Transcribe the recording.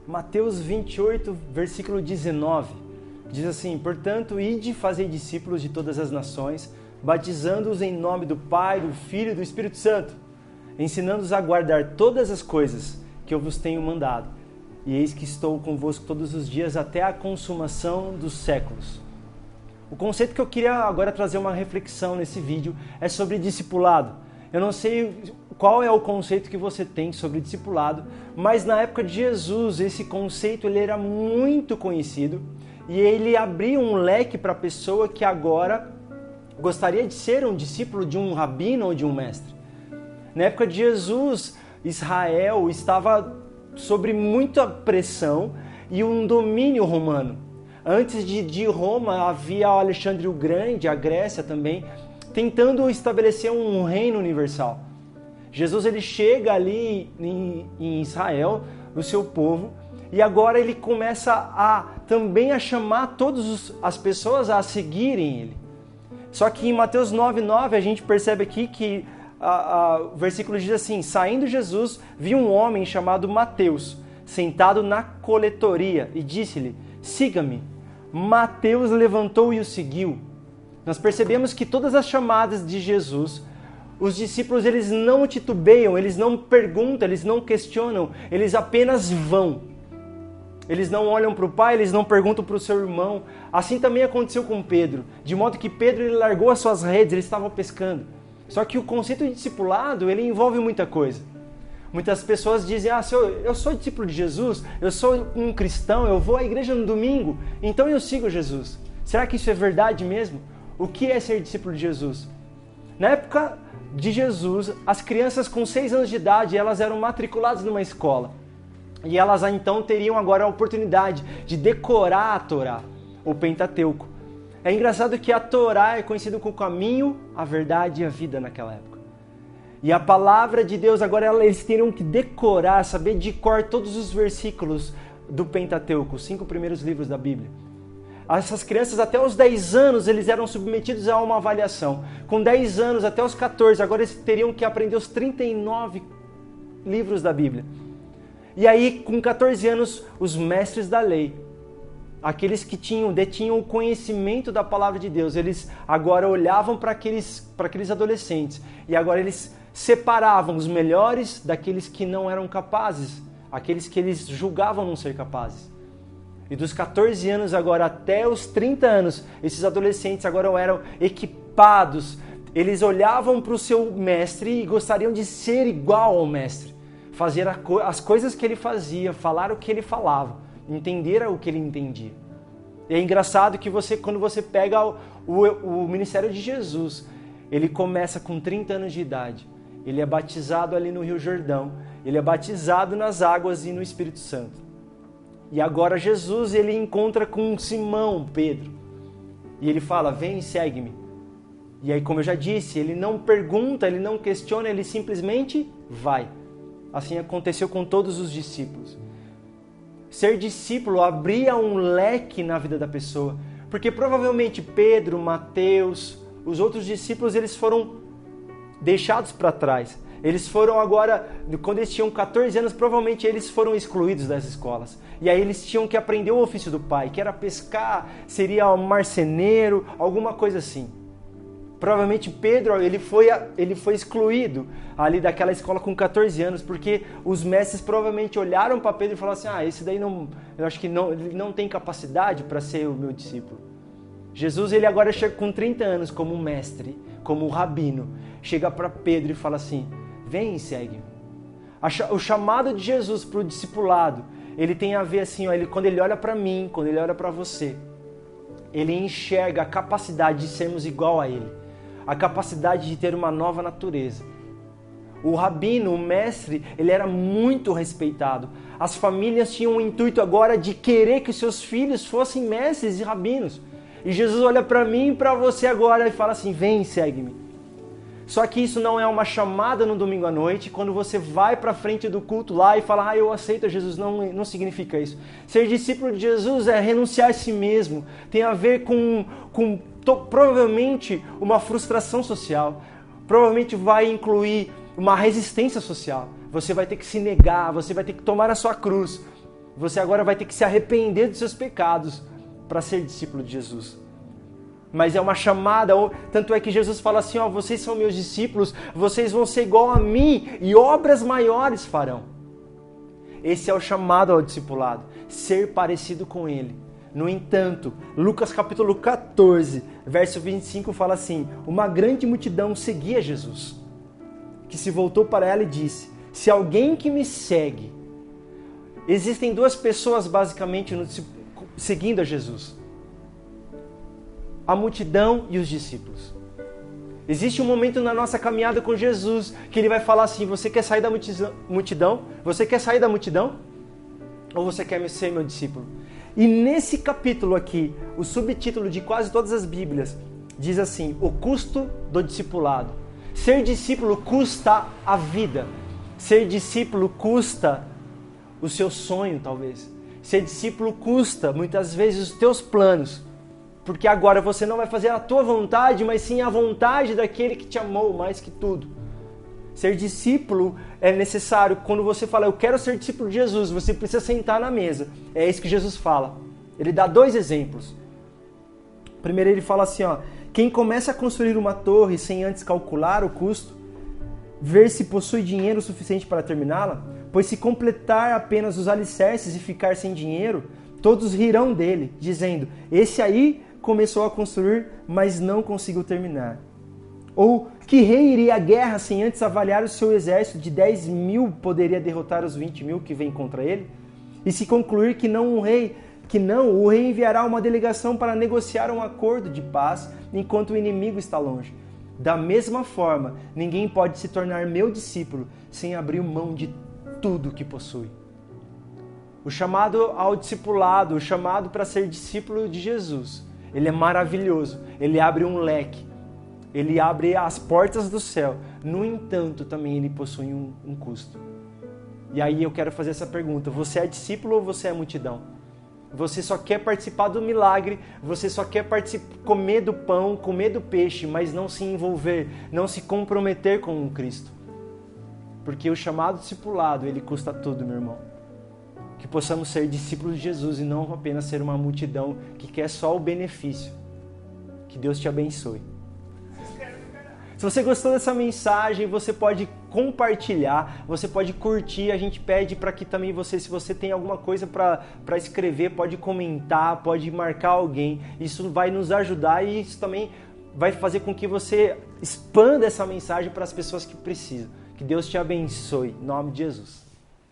Mateus 28, versículo 19, diz assim: portanto, ide fazei discípulos de todas as nações, batizando-os em nome do Pai, do Filho e do Espírito Santo, ensinando-os a guardar todas as coisas que eu vos tenho mandado. E eis que estou convosco todos os dias até a consumação dos séculos. O conceito que eu queria agora trazer uma reflexão nesse vídeo é sobre discipulado. Eu não sei qual é o conceito que você tem sobre discipulado, mas na época de Jesus esse conceito ele era muito conhecido e ele abria um leque para a pessoa que agora gostaria de ser um discípulo de um rabino ou de um mestre. Na época de Jesus, Israel estava sob muita pressão e um domínio romano. Antes de Roma havia o Alexandre o Grande, a Grécia também, tentando estabelecer um reino universal. Jesus ele chega ali em Israel, no seu povo, e agora ele começa também a chamar todas as pessoas a seguirem ele. Só que em Mateus 9:9 a gente percebe aqui que o versículo diz assim: saindo Jesus, viu um homem chamado Mateus, sentado na coletoria, e disse-lhe: siga-me. Mateus levantou e o seguiu. Nós percebemos que todas as chamadas de Jesus, os discípulos eles não titubeiam, eles não perguntam, eles não questionam, eles apenas vão. Eles não olham para o pai, eles não perguntam para o seu irmão. Assim também aconteceu com Pedro, de modo que Pedro ele largou as suas redes, ele estava pescando. Só que o conceito de discipulado ele envolve muita coisa. Muitas pessoas dizem: eu sou discípulo de Jesus, eu sou um cristão, eu vou à igreja no domingo, então eu sigo Jesus. Será que isso é verdade mesmo? O que é ser discípulo de Jesus? Na época de Jesus, as crianças com 6 anos de idade, elas eram matriculadas numa escola. E elas então teriam agora a oportunidade de decorar a Torá, o Pentateuco. É engraçado que a Torá é conhecida como o caminho, a verdade e a vida naquela época. E a palavra de Deus, agora eles teriam que decorar, saber de cor todos os versículos do Pentateuco, os 5 primeiros livros da Bíblia. Essas crianças até os 10 anos eles eram submetidos a uma avaliação. Com 10 anos até os 14, agora eles teriam que aprender os 39 livros da Bíblia. E aí com 14 anos os mestres da lei, aqueles que detinham o conhecimento da palavra de Deus, eles agora olhavam para aqueles adolescentes e agora eles separavam os melhores daqueles que não eram capazes, aqueles que eles julgavam não ser capazes. E dos 14 anos agora até os 30 anos, esses adolescentes agora eram equipados, eles olhavam para o seu mestre e gostariam de ser igual ao mestre, fazer as coisas que ele fazia, falar o que ele falava, entender o que ele entendia. E é engraçado que quando você pega o ministério de Jesus, ele começa com 30 anos de idade, ele é batizado ali no Rio Jordão, ele é batizado nas águas e no Espírito Santo. E agora Jesus ele encontra com Simão, Pedro, e ele fala: vem e segue-me. E aí, como eu já disse, ele não pergunta, ele não questiona, ele simplesmente vai. Assim aconteceu com todos os discípulos. Ser discípulo abria um leque na vida da pessoa, porque provavelmente Pedro, Mateus, os outros discípulos, eles foram deixados para trás. Eles foram agora, quando eles tinham 14 anos, provavelmente eles foram excluídos das escolas. E aí eles tinham que aprender o ofício do pai, que era pescar, seria um marceneiro, alguma coisa assim. Provavelmente Pedro, ele foi excluído ali daquela escola com 14 anos, porque os mestres provavelmente olharam para Pedro e falaram assim: esse daí não, eu acho que não, ele não tem capacidade para ser o meu discípulo. Jesus, ele agora chega com 30 anos como um mestre, como um rabino, chega para Pedro e fala assim: vem e segue-me. O chamado de Jesus para o discipulado, ele tem a ver assim, quando ele olha para mim, quando ele olha para você, ele enxerga a capacidade de sermos igual a ele, a capacidade de ter uma nova natureza. O rabino, o mestre, ele era muito respeitado. As famílias tinham o intuito agora de querer que seus filhos fossem mestres e rabinos. E Jesus olha para mim e para você agora e fala assim: vem e segue-me. Só que isso não é uma chamada no domingo à noite, quando você vai para frente do culto lá e fala: eu aceito Jesus, não significa isso. Ser discípulo de Jesus é renunciar a si mesmo, tem a ver com provavelmente uma frustração social, provavelmente vai incluir uma resistência social. Você vai ter que se negar, você vai ter que tomar a sua cruz. Você agora vai ter que se arrepender dos seus pecados para ser discípulo de Jesus. Mas é uma chamada, tanto é que Jesus fala assim, ó, vocês são meus discípulos, vocês vão ser igual a mim e obras maiores farão. Esse é o chamado ao discipulado, ser parecido com Ele. No entanto, Lucas capítulo 14, verso 25 fala assim, uma grande multidão seguia Jesus, que se voltou para ela e disse, se alguém que me segue, existem duas pessoas basicamente seguindo a Jesus. A multidão e os discípulos. Existe um momento na nossa caminhada com Jesus que Ele vai falar assim, você quer sair da multidão? Você quer sair da multidão? Ou você quer ser meu discípulo? E nesse capítulo aqui, o subtítulo de quase todas as Bíblias diz assim, o custo do discipulado. Ser discípulo custa a vida. Ser discípulo custa o seu sonho, talvez. Ser discípulo custa, muitas vezes, os teus planos. Porque agora você não vai fazer a tua vontade, mas sim a vontade daquele que te amou mais que tudo. Ser discípulo é necessário. Quando você fala, eu quero ser discípulo de Jesus, você precisa sentar na mesa. É isso que Jesus fala. Ele dá dois exemplos. Primeiro ele fala assim, ó, quem começa a construir uma torre sem antes calcular o custo, ver se possui dinheiro suficiente para terminá-la, pois se completar apenas os alicerces e ficar sem dinheiro, todos rirão dele, dizendo, esse aí começou a construir, mas não conseguiu terminar. Ou que rei iria à guerra sem antes avaliar o seu exército de 10.000 poderia derrotar os 20.000 que vêm contra ele? E se concluir que não, o rei enviará uma delegação para negociar um acordo de paz enquanto o inimigo está longe. Da mesma forma, ninguém pode se tornar meu discípulo sem abrir mão de tudo que possui. O chamado ao discipulado, o chamado para ser discípulo de Jesus, ele é maravilhoso, ele abre um leque, ele abre as portas do céu. No entanto, também ele possui um custo. E aí eu quero fazer essa pergunta, você é discípulo ou você é multidão? Você só quer participar do milagre, você só quer comer do pão, comer do peixe, mas não se envolver, não se comprometer com o Cristo. Porque o chamado discipulado, ele custa tudo, meu irmão. Que possamos ser discípulos de Jesus e não apenas ser uma multidão que quer só o benefício. Que Deus te abençoe. Se você gostou dessa mensagem, você pode compartilhar, você pode curtir. A gente pede para que também você, se você tem alguma coisa para escrever, pode comentar, pode marcar alguém. Isso vai nos ajudar e isso também vai fazer com que você expanda essa mensagem para as pessoas que precisam. Que Deus te abençoe. Em nome de Jesus.